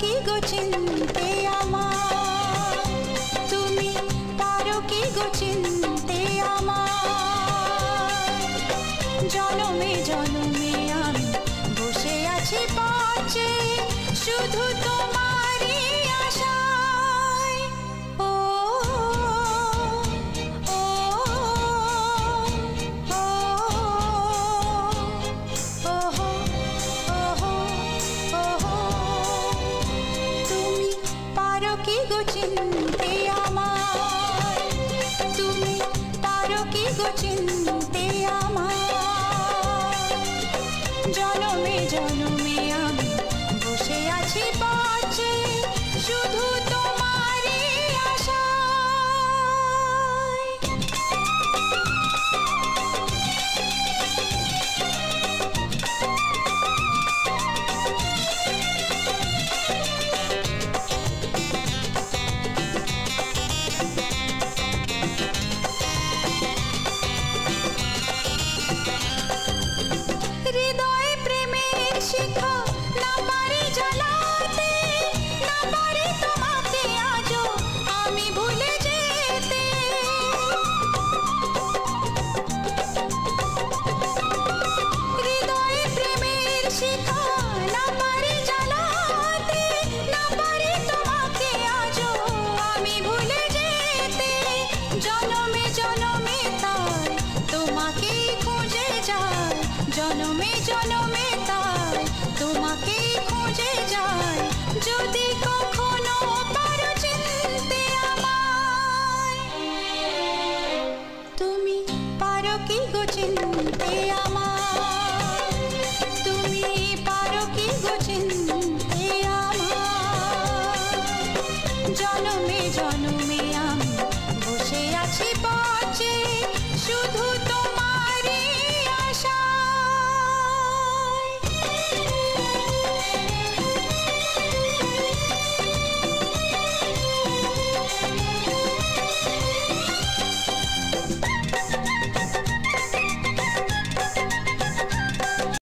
কি গো চিনতে আমায়, তুমি পারো কি গো চিনতে আমায়। জনমে জনমে আমি বসে আছি পাশে, শুধু তোমারই আশায়। ও ও ও ওহো ওহো ওহো, তুমি পারো কি গো চিনতে আমায়, তুমি পারো কি গো চিনতে আমায়। জনমে জনমে আমি বসে আছি পাশে, শুধু তোমারই আশায়। হৃদয়ে প্রেমের শিখা না পারি জ্বালাতে, না পারি তোমাকে আজও আমি ভুলে যেতে। হৃদয়ে প্রেমের শিখা না পারি জ্বালাতে, না পারি তোমাকে আজও আমি ভুলে যেতে। জনমে জনমে তাই তোমাকেই খুঁজে যাই, জনমে জনমে তাই তোমাকেই খুঁজে যাই। যদি কখনো পারো চিনতে আমায়, তুমি পারো কি গো চিনতে আমায়, তুমি পারো কি গো চিনতে আমায়। জনমে জনমে আমি বসে আছি পাশে, শুধু